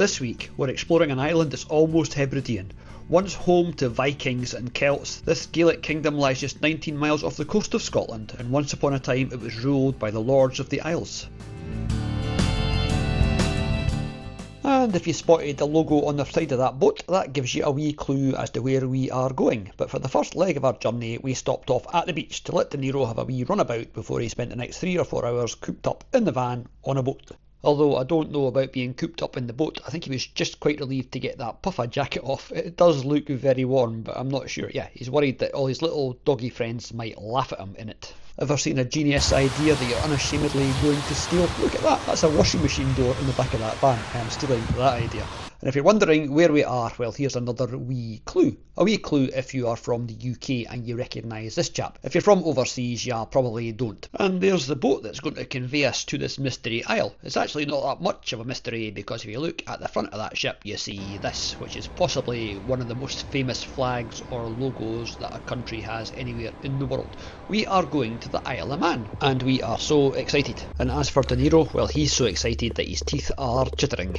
This week, we're exploring an island that's almost Hebridean. Once home to Vikings and Celts, this Gaelic kingdom lies just 19 miles off the coast of Scotland, and once upon a time it was ruled by the Lords of the Isles. And if you spotted the logo on the side of that boat, that gives you a wee clue as to where we are going. But for the first leg of our journey, we stopped off at the beach to let De Niro have a wee runabout before he spent the next 3 or 4 hours cooped up in the van on a boat. Although I don't know about being cooped up in the boat, I think he was just quite relieved to get that puffer jacket off. It does look very warm, but I'm not sure. Yeah, he's worried that all his little doggy friends might laugh at him in it. Ever seen a genius idea that you're unashamedly going to steal? Look at that, that's a washing machine door in the back of that van. I'm stealing that idea. And if you're wondering where we are, well, here's another wee clue. A wee clue if you are from the UK and you recognise this chap. If you're from overseas, you probably don't. And there's the boat that's going to convey us to this mystery isle. It's actually not that much of a mystery, because if you look at the front of that ship, you see this, which is possibly one of the most famous flags or logos that a country has anywhere in the world. We are going to the Isle of Man, and we are so excited. And as for De Niro, well, he's so excited that his teeth are chittering.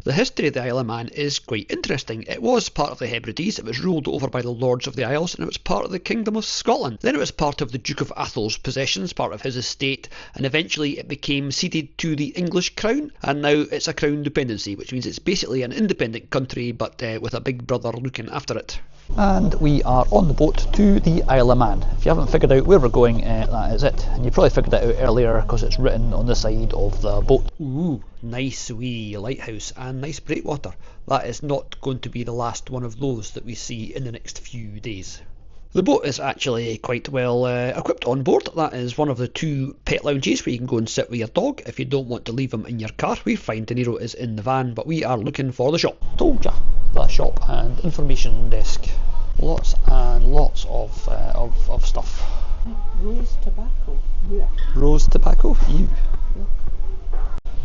The history of the Isle of Man is quite interesting. It was part of the Hebrides, it was ruled over by the Lords of the Isles, and it was part of the Kingdom of Scotland. Then it was part of the Duke of Athol's possessions, part of his estate, and eventually it became ceded to the English crown, and now it's a crown dependency, which means it's basically an independent country, but with a big brother looking after it. And we are on the boat to the Isle of Man. If you haven't figured out where we're going, that is it. And you probably figured it out earlier because it's written on the side of the boat. Ooh, nice wee lighthouse and nice breakwater. That is not going to be the last one of those that we see in the next few days. The boat is actually quite well equipped on board. That is one of the 2 pet lounges where you can go and sit with your dog if you don't want to leave him in your car. We find De Niro is in the van, but we are looking for the shop. Told ya, the shop and information desk. Lots and lots of stuff. Rose tobacco. Yeah. Rose tobacco? Ew.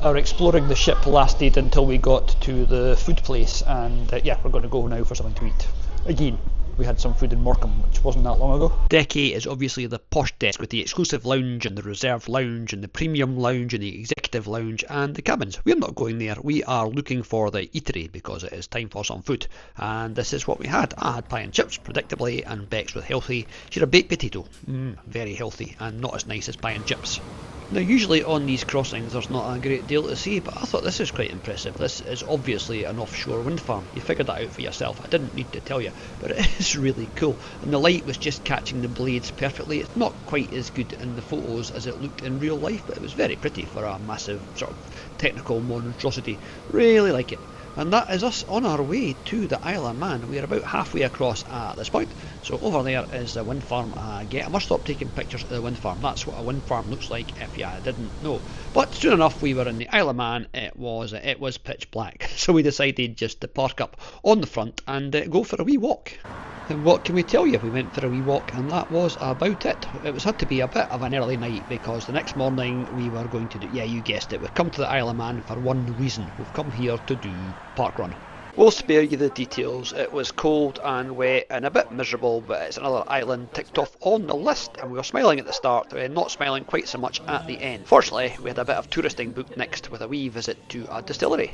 Our exploring the ship lasted until we got to the food place, and yeah, we're going to go now for something to eat. Again, we had some food in Morecambe, which wasn't that long ago. Deck A is obviously the posh desk with the exclusive lounge and the reserved lounge and the premium lounge and the executive lounge and the cabins. We're not going there, we are looking for the eatery because it is time for some food. And this is what we had. I had pie and chips, predictably, and Bex was healthy. She had a baked potato, very healthy, and not as nice as pie and chips. Now usually on these crossings there's not a great deal to see, but I thought this is quite impressive. This is obviously an offshore wind farm. You figured that out for yourself. I didn't need to tell you, but it is really cool. And the light was just catching the blades perfectly. It's not quite as good in the photos as it looked in real life, but it was very pretty for a massive sort of technical monstrosity. Really like it. And that is us on our way to the Isle of Man. We are about halfway across at this point. So over there is the wind farm again. I must stop taking pictures of the wind farm. That's what a wind farm looks like if you didn't know. But soon enough we were in the Isle of Man. It was pitch black. So we decided just to park up on the front and go for a wee walk. And what can we tell you? We went for a wee walk and that was about it. It had to be a bit of an early night because the next morning we were going to do, yeah, you guessed it, we've come to the Isle of Man for one reason. We've come here to do parkrun. We'll spare you the details. It was cold and wet and a bit miserable, but it's another island ticked off on the list, and we were smiling at the start, not smiling quite so much at the end. Fortunately, we had a bit of touristing booked next with a wee visit to a distillery.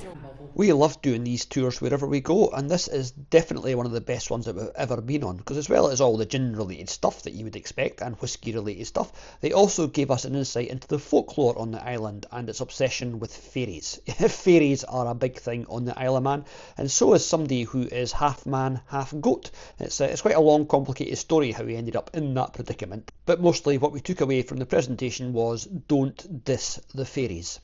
We love doing these tours wherever we go, and this is definitely one of the best ones that we've ever been on, because as well as all the gin related stuff that you would expect and whisky related stuff, they also gave us an insight into the folklore on the island and its obsession with fairies. Fairies are a big thing on the Isle of Man, and so is somebody who is half man, half goat. It's quite a long, complicated story how he ended up in that predicament, but mostly what we took away from the presentation was don't diss the fairies.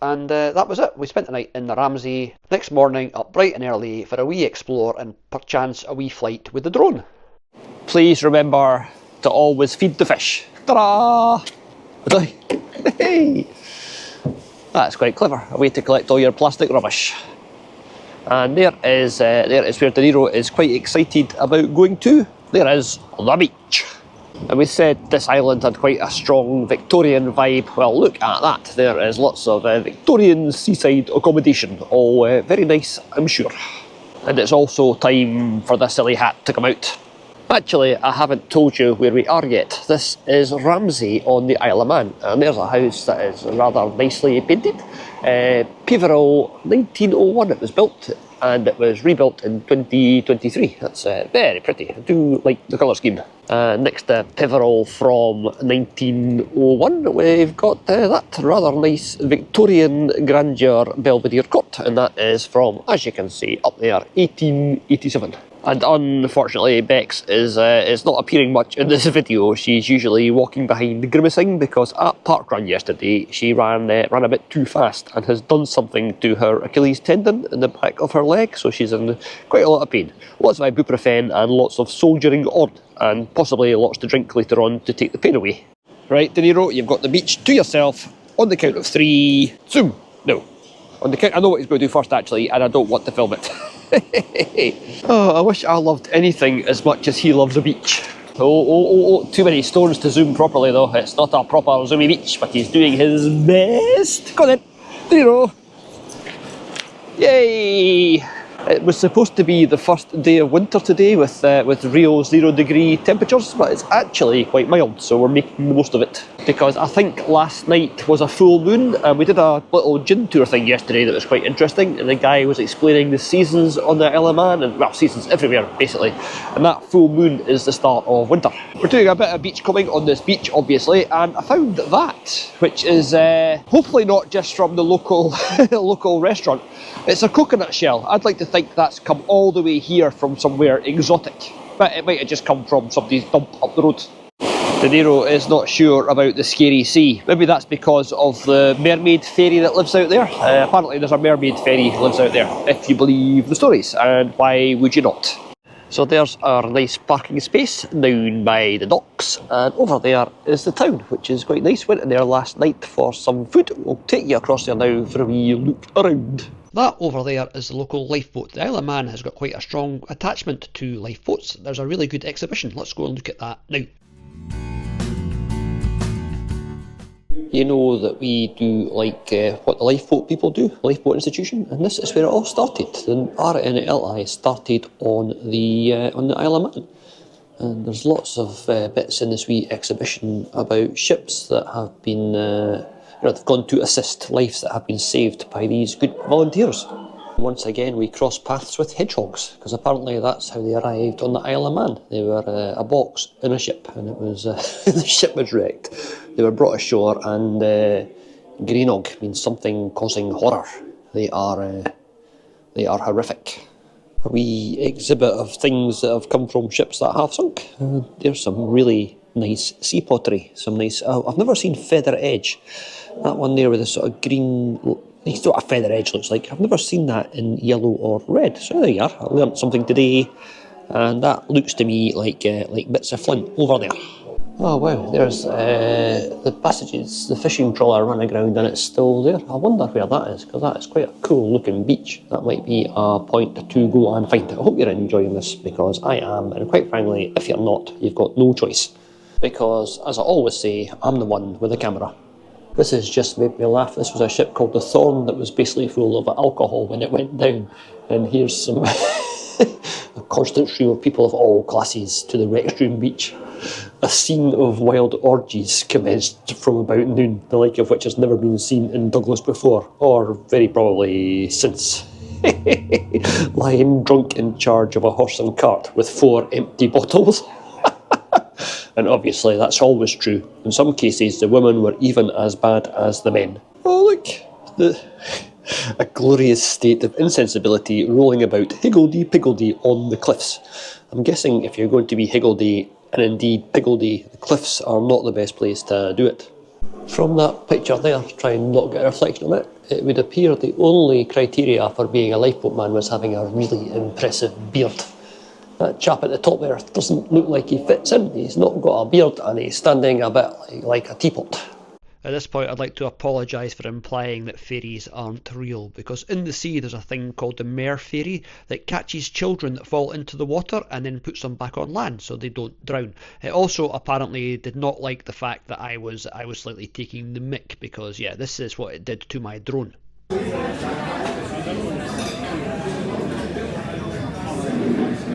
And that was it. We spent the night in the Ramsey. Next morning, up bright and early for a wee explore and perchance a wee flight with the drone. Please remember to always feed the fish. Ta-da! Hey! That's quite clever. A way to collect all your plastic rubbish. And there is where De Niro is quite excited about going to. There is the beach. And we said this island had quite a strong Victorian vibe. Well, look at that. There is lots of Victorian seaside accommodation. All very nice, I'm sure. And it's also time for the silly hat to come out. Actually, I haven't told you where we are yet. This is Ramsey on the Isle of Man, and there's a house that is rather nicely painted. Peveril 1901 it was built, and it was rebuilt in 2023. That's very pretty. I do like the colour scheme. Next to Peveril from 1901, we've got that rather nice Victorian grandeur Belvedere Court, and that is from, as you can see up there, 1887. And unfortunately, Bex is not appearing much in this video. She's usually walking behind grimacing because at parkrun yesterday she ran a bit too fast and has done something to her Achilles tendon in the back of her leg, so she's in quite a lot of pain. Lots of ibuprofen and lots of soldiering on, and possibly lots to drink later on to take the pain away. Right, De Niro, you've got the beach to yourself on the count of 3. Zoom! No. On the count, I know what he's going to do first actually, and I don't want to film it. Oh, I wish I loved anything as much as he loves a beach. Oh, too many stones to zoom properly though. It's not a proper zoomy beach, but he's doing his best. Go on then, there you go. Yay! It was supposed to be the first day of winter today with real 0-degree temperatures, but it's actually quite mild, so we're making the most of it. Because I think last night was a full moon, and we did a little gin tour thing yesterday that was quite interesting, and the guy was explaining the seasons on the Isle of Man, and well, seasons everywhere basically, and that full moon is the start of winter. We're doing a bit of beach combing on this beach obviously, and I found that, which is hopefully not just from the local local restaurant. It's a coconut shell. I'd like to think that's come all the way here from somewhere exotic, but it might have just come from somebody's dump up the road. De Niro is not sure about the scary sea. Maybe that's because of the mermaid fairy that lives out there. Apparently there's a mermaid fairy that lives out there, if you believe the stories, and why would you not? So there's our nice parking space down by the docks, and over there is the town, which is quite nice. Went in there last night for some food. We'll take you across there now for a wee look around. That over there is the local lifeboat. The Isle of Man has got quite a strong attachment to lifeboats. There's a really good exhibition. Let's go and look at that now. You know that we do like what the lifeboat people do, Lifeboat Institution, and this is where it all started. The RNLI started on the Isle of Man, and there's lots of bits in this wee exhibition about ships that have been, they've gone to assist lives that have been saved by these good volunteers. Once again, we cross paths with hedgehogs, because apparently that's how they arrived on the Isle of Man. They were a box in a ship, and it was the ship was wrecked. They were brought ashore, and Greenog means something causing horror. They are horrific. A wee exhibit of things that have come from ships that have sunk. There's some really nice sea pottery. Some nice. I've never seen feather edge. That one there with a sort of green. It's what a feather edge looks like. I've never seen that in yellow or red. So there you are. I learned something today, and that looks to me like bits of flint over there. Oh wow, there's the passages, the fishing trawler run aground, and it's still there. I wonder where that is, because that is quite a cool looking beach. That might be a point to go and find it. I hope you're enjoying this, because I am, and quite frankly, if you're not, you've got no choice. Because, as I always say, I'm the one with the camera. This has just made me laugh. This was a ship called the Thorn that was basically full of alcohol when it went down. And here's some a constant stream of people of all classes to the Wreckstream beach. A scene of wild orgies commenced from about noon, the like of which has never been seen in Douglas before, or very probably since. Lying drunk in charge of a horse and cart with 4 empty bottles. And obviously that's always true. In some cases the women were even as bad as the men. Oh look! A glorious state of insensibility rolling about higgledy-piggledy on the cliffs. I'm guessing if you're going to be higgledy, and indeed piggledy, the cliffs are not the best place to do it. From that picture there, try and not get a reflection on it, it would appear the only criteria for being a lifeboat man was having a really impressive beard. That chap at the top there doesn't look like he fits in. He's not got a beard and he's standing a bit like a teapot. At this point I'd like to apologise for implying that fairies aren't real, because in the sea there's a thing called the mer fairy that catches children that fall into the water and then puts them back on land so they don't drown. It also apparently did not like the fact that I was slightly taking the mick, because yeah, this is what it did to my drone.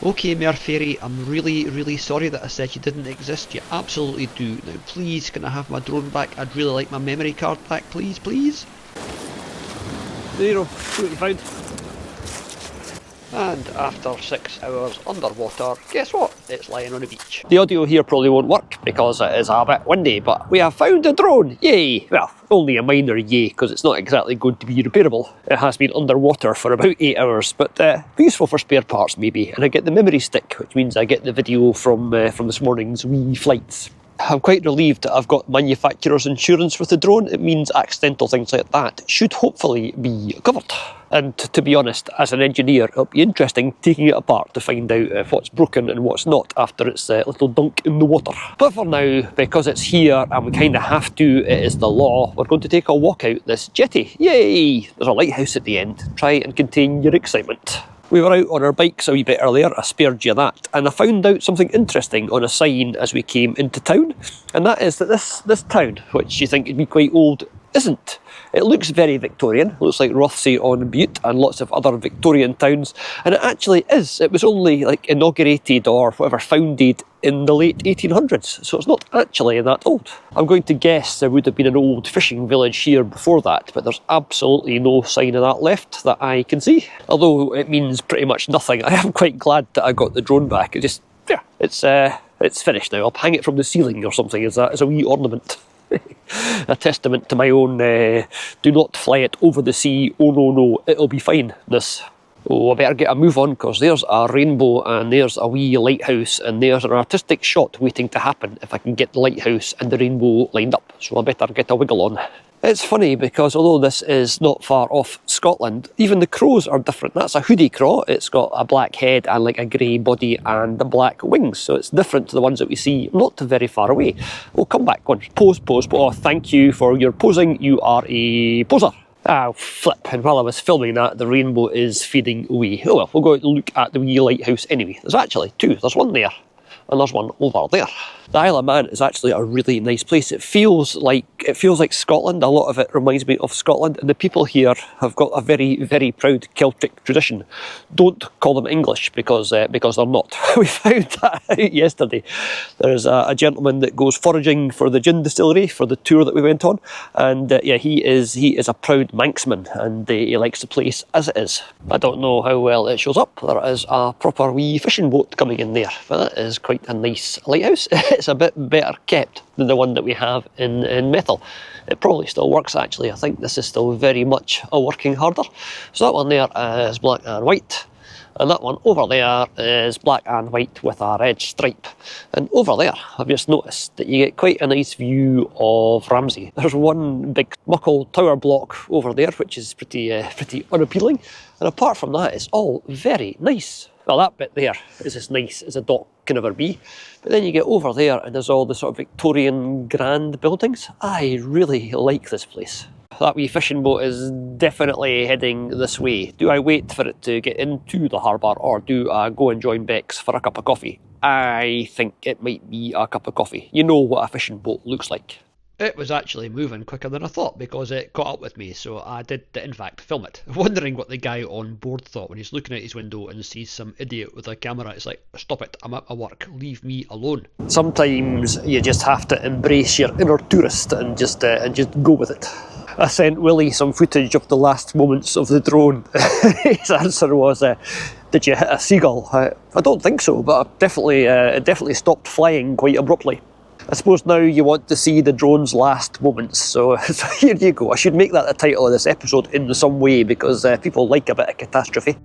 Okay, Mare Fairy, I'm really sorry that I said you didn't exist. You absolutely do. Now please, can I have my drone back? I'd really like my memory card back, please, please. There you go, see what you found. And after 6 hours underwater, guess what? It's lying on a beach. The audio here probably won't work because it is a bit windy, but we have found a drone! Yay! Well, only a minor yay, because it's not exactly going to be repairable. It has been underwater for about 8 hours, but useful for spare parts maybe. And I get the memory stick, which means I get the video from this morning's wee flights. I'm quite relieved that I've got manufacturer's insurance with the drone. It means accidental things like that should hopefully be covered. And to be honest, as an engineer, it'll be interesting taking it apart to find out what's broken and what's not after its little dunk in the water. But for now, because it's here and we kind of have to, it is the law, we're going to take a walk out this jetty. Yay! There's a lighthouse at the end. Try and contain your excitement. We were out on our bikes a wee bit earlier, I spared you that, and I found out something interesting on a sign as we came into town, and that is that this town, which you think would be quite old, isn't. It looks very Victorian. It looks like Rothesay-on-Bute and lots of other Victorian towns, and it actually is. It was only like inaugurated or whatever, founded in the late 1800s, so it's not actually that old. I'm going to guess there would have been an old fishing village here before that, but there's absolutely no sign of that left that I can see. Although it means pretty much nothing. I am quite glad that I got the drone back. It just, yeah, it's finished now. I'll hang it from the ceiling or something as a wee ornament. A testament to my own do not fly it over the sea, oh no, it'll be fine -ness. Oh, I better get a move on, because there's a rainbow and there's a wee lighthouse and there's an artistic shot waiting to happen if I can get the lighthouse and the rainbow lined up, so I better get a wiggle on. It's funny because although this is not far off Scotland, even the crows are different. That's a hoodie crow. It's got a black head and like a grey body and black wings, so it's different to the ones that we see not very far away. We'll come back on. Pose. Oh, thank you for your posing. You are a poser. Ah, flip. And while I was filming that, the rainbow is fading away. Oh well, we'll go out and look at the wee lighthouse anyway. There's actually two. There's one there. And there's one over there. The Isle of Man is actually a really nice place. It feels like Scotland. A lot of it reminds me of Scotland, and the people here have got a very proud Celtic tradition. Don't call them English because they're not. We found that out yesterday. There's a gentleman that goes foraging for the gin distillery for the tour that we went on, and yeah, he is a proud Manxman, and he likes the place as it is. I don't know how well it shows up. There is a proper wee fishing boat coming in there, but that is quite a nice lighthouse. It's a bit better kept than the one that we have in Methil. It probably still works actually. I think this is still very much a working harder. So that one there is black and white, and that one over there is black and white with a red stripe. And over there, I've just noticed that you get quite a nice view of Ramsay. There's one big muckle tower block over there, which is pretty unappealing. And apart from that, it's all very nice. Well, that bit there is as nice as a dock can ever be. But then you get over there and there's all the sort of Victorian grand buildings. I really like this place. That wee fishing boat is definitely heading this way. Do I wait for it to get into the harbour, or do I go and join Bex for a cup of coffee? I think it might be a cup of coffee. You know what a fishing boat looks like. It was actually moving quicker than I thought because it caught up with me, so I did in fact film it. Wondering what the guy on board thought when he's looking out his window and sees some idiot with a camera. It's like, stop it, I'm at my work, leave me alone. Sometimes you just have to embrace your inner tourist and just go with it. I sent Willie some footage of the last moments of the drone. His answer was, did you hit a seagull? I don't think so, but it definitely stopped flying quite abruptly. I suppose now you want to see the drone's last moments, so here you go. I should make that the title of this episode in some way, because people like a bit of catastrophe.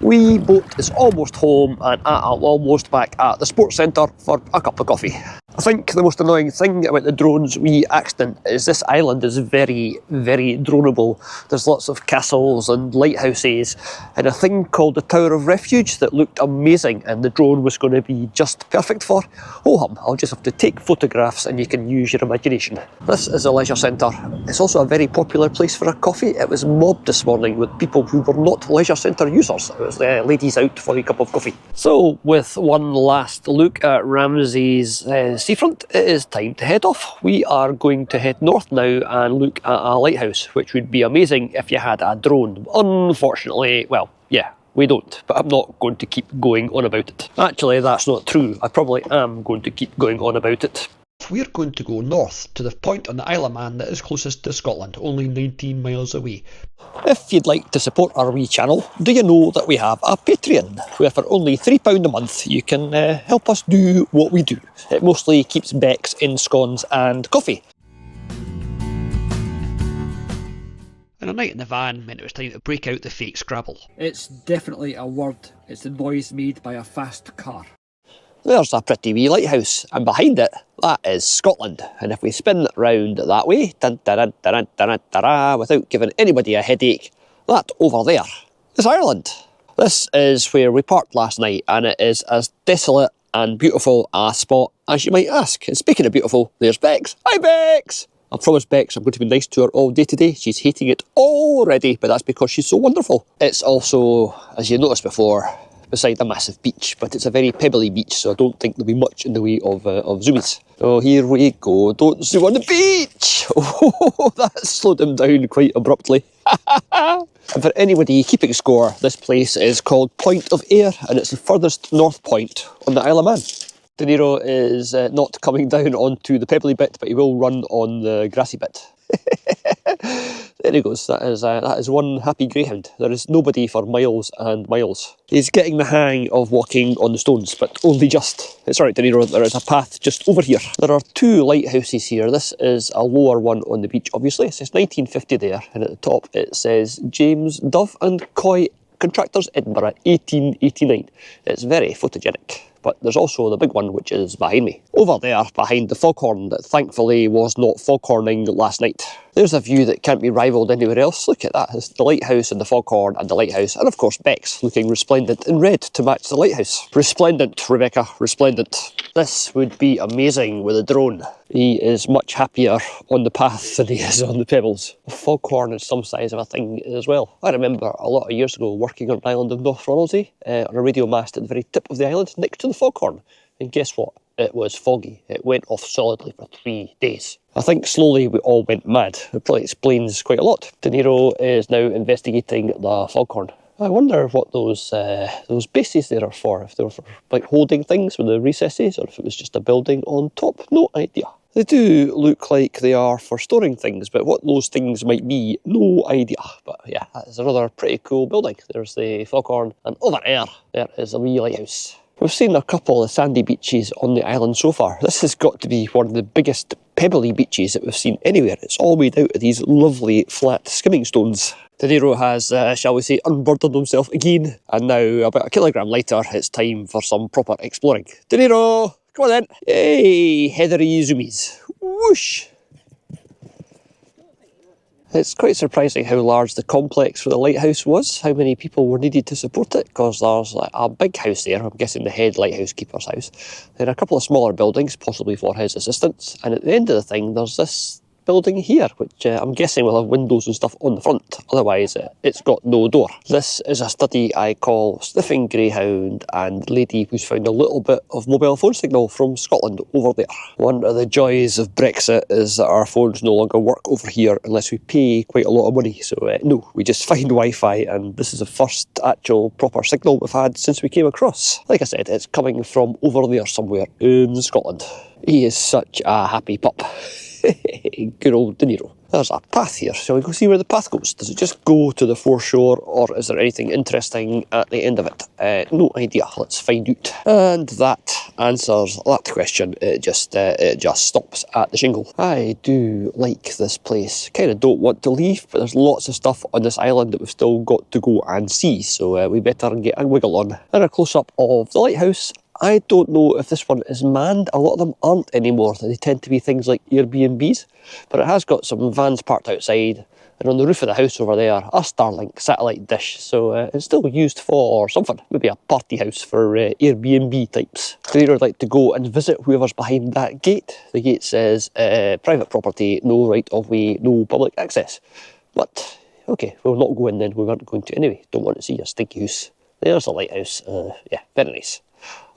Wee boat is almost home, and I'm almost back at the sports centre for a cup of coffee. I think the most annoying thing about the drone's wee accident is this island is very droneable. There's lots of castles and lighthouses and a thing called the Tower of Refuge that looked amazing and the drone was going to be just perfect for. Oh hum, I'll just have to take photographs and you can use your imagination. This is a leisure centre. It's also a very popular place for a coffee. It was mobbed this morning with people who were not leisure centre users. It was ladies out for a cup of coffee. So with one last look at Ramsay's seafront, it is time to head off. We are going to head north now and look at a lighthouse, which would be amazing if you had a drone. Unfortunately, well, yeah, we don't, but I'm not going to keep going on about it. Actually, that's not true. I probably am going to keep going on about it. We're going to go north to the point on the Isle of Man that is closest to Scotland, only 19 miles away. If you'd like to support our wee channel, do you know that we have a Patreon, where for only £3 a month you can help us do what we do. It mostly keeps Bex in scones and coffee. And a night in the van meant it was time to break out the fake Scrabble. It's definitely a word. It's the noise made by a fast car. There's a pretty wee lighthouse, and behind it, that is Scotland. And if we spin it round that way, without giving anybody a headache, that over there is Ireland. This is where we parked last night, and it is as desolate and beautiful a spot as you might ask. And speaking of beautiful, there's Bex. Hi Bex! I promised Bex I'm going to be nice to her all day today. She's hating it already, but that's because she's so wonderful. It's also, as you noticed before, beside a massive beach, but it's a very pebbly beach, so I don't think there'll be much in the way of zoomies. So here we go. Don't zoom on the beach! Oh, that slowed him down quite abruptly. And for anybody keeping score, this place is called Point of Ayr, and it's the furthest north point on the Isle of Man. De Niro is not coming down onto the pebbly bit, but he will run on the grassy bit. There he goes. That is one happy greyhound. There is nobody for miles and miles. He's getting the hang of walking on the stones, but only just. It's alright, De Niro, there is a path just over here. There are two lighthouses here. This is a lower one on the beach, obviously. It says 1950 there, and at the top it says James Dove and Coy Contractors, Edinburgh, 1889. It's very photogenic. But there's also the big one, which is behind me. Over there, behind the foghorn that thankfully was not foghorning last night. There's a view that can't be rivalled anywhere else. Look at that. It's the lighthouse and the foghorn and the lighthouse. And of course Bex, looking resplendent in red to match the lighthouse. Resplendent, Rebecca, resplendent. This would be amazing with a drone. He is much happier on the path than he is on the pebbles. The foghorn is some size of a thing as well. I remember a lot of years ago working on the island of North Ronaldsay, on a radio mast at the very tip of the island next to the foghorn. And guess what? It was foggy. It went off solidly for 3 days. I think slowly we all went mad. It probably explains quite a lot. De Niro is now investigating the foghorn. I wonder what those bases there are for. If they were for like holding things with the recesses, or if it was just a building on top. No idea. They do look like they are for storing things, but what those things might be, no idea. But yeah, that is another pretty cool building. There's the foghorn, and over there is a wee lighthouse. We've seen a couple of sandy beaches on the island so far. This has got to be one of the biggest pebbly beaches that we've seen anywhere. It's all made out of these lovely flat skimming stones. De Niro has, shall we say, unburdened himself again, and now about a kilogram later it's time for some proper exploring. De Niro, come on then. Yay, heathery zoomies. Whoosh! It's quite surprising how large the complex for the lighthouse was, how many people were needed to support it, because there's like a big house there, I'm guessing the head lighthouse keeper's house, then a couple of smaller buildings, possibly for his assistants, and at the end of the thing there's this building here, which I'm guessing will have windows and stuff on the front, otherwise it's got no door. This is a study I call Sniffing Greyhound and Lady who's found a little bit of mobile phone signal from Scotland over there. One of the joys of Brexit is that our phones no longer work over here unless we pay quite a lot of money, so no, we just find Wi-Fi, and this is the first actual proper signal we've had since we came across. Like I said, it's coming from over there somewhere in Scotland. He is such a happy pup. Good old De Niro. There's a path here. Shall we go see where the path goes? Does it just go to the foreshore, or is there anything interesting at the end of it? No idea. Let's find out. And that answers that question. It just stops at the shingle. I do like this place. Kind of don't want to leave, but there's lots of stuff on this island that we've still got to go and see, so we better get a wiggle on. And a close-up of the lighthouse. I don't know if this one is manned. A lot of them aren't anymore. They tend to be things like Airbnbs. But it has got some vans parked outside. And on the roof of the house over there, a Starlink satellite dish. So it's still used for something. Maybe a party house for Airbnb types. They'd like to go and visit whoever's behind that gate. The gate says private property, no right of way, no public access. But, okay, we'll not go in then. We weren't going to anyway. Don't want to see your stinky house. There's a lighthouse. Yeah, very nice.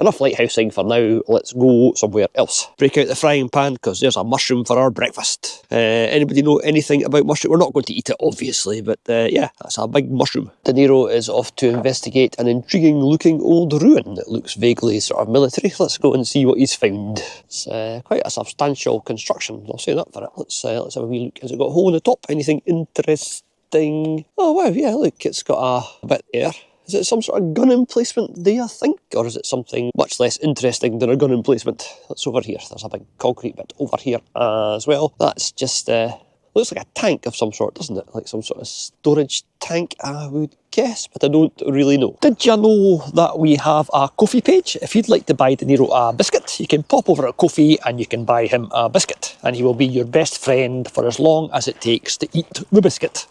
enough lighthousing for now, let's go somewhere else. Break out the frying pan, because there's a mushroom for our breakfast. Anybody know anything about mushroom? We're not going to eat it, obviously, but yeah, that's a big mushroom. De Niro is off to investigate an intriguing looking old ruin that looks vaguely sort of military. Let's go and see what he's found. It's quite a substantial construction, I'll say that for it. Let's have a wee look. Has it got a hole in the top? Anything interesting? Oh wow, yeah, look, it's got a bit there. Is it some sort of gun emplacement, do you think? Or is it something much less interesting than a gun emplacement? That's over here. There's a big concrete bit over here as well. That's just, looks like a tank of some sort, doesn't it? Like some sort of storage tank, I would guess, but I don't really know. Did you know that we have a Ko-fi page? If you'd like to buy De Niro a biscuit, you can pop over at Ko-fi and you can buy him a biscuit. And he will be your best friend for as long as it takes to eat the biscuit.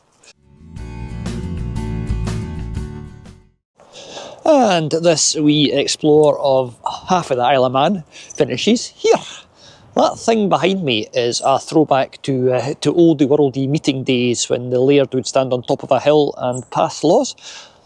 And this wee explore of half of the Isle of Man finishes here. That thing behind me is a throwback to oldie worldy meeting days when the laird would stand on top of a hill and pass laws.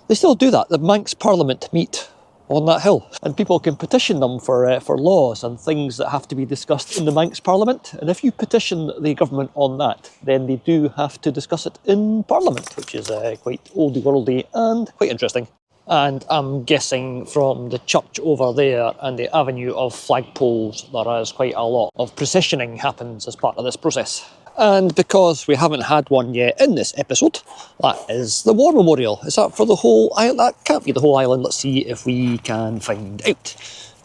They still do that. The Manx Parliament meet on that hill, and people can petition them for laws and things that have to be discussed in the Manx Parliament. And if you petition the government on that, then they do have to discuss it in Parliament, which is quite oldie worldy and quite interesting. And I'm guessing from the church over there and the avenue of flagpoles, there is quite a lot of processioning happens as part of this process. And because we haven't had one yet in this episode, that is the War Memorial. Is that for the whole island? That can't be the whole island. Let's see if we can find out.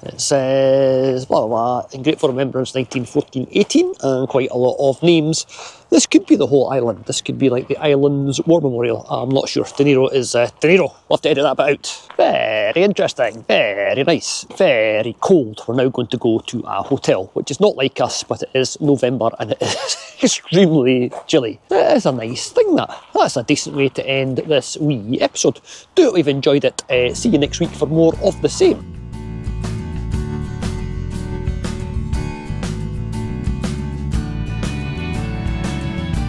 It says, blah, blah, blah, in grateful remembrance 1914-18, and quite a lot of names. This could be the whole island. This could be like the island's war memorial. I'm not sure. De Niro is De Niro. We'll have to edit that bit out. Very interesting. Very nice. Very cold. We're now going to go to a hotel, which is not like us, but it is November and it is extremely chilly. It is a nice thing, that. That's a decent way to end this wee episode. Do hope you've enjoyed it. See you next week for more of the same.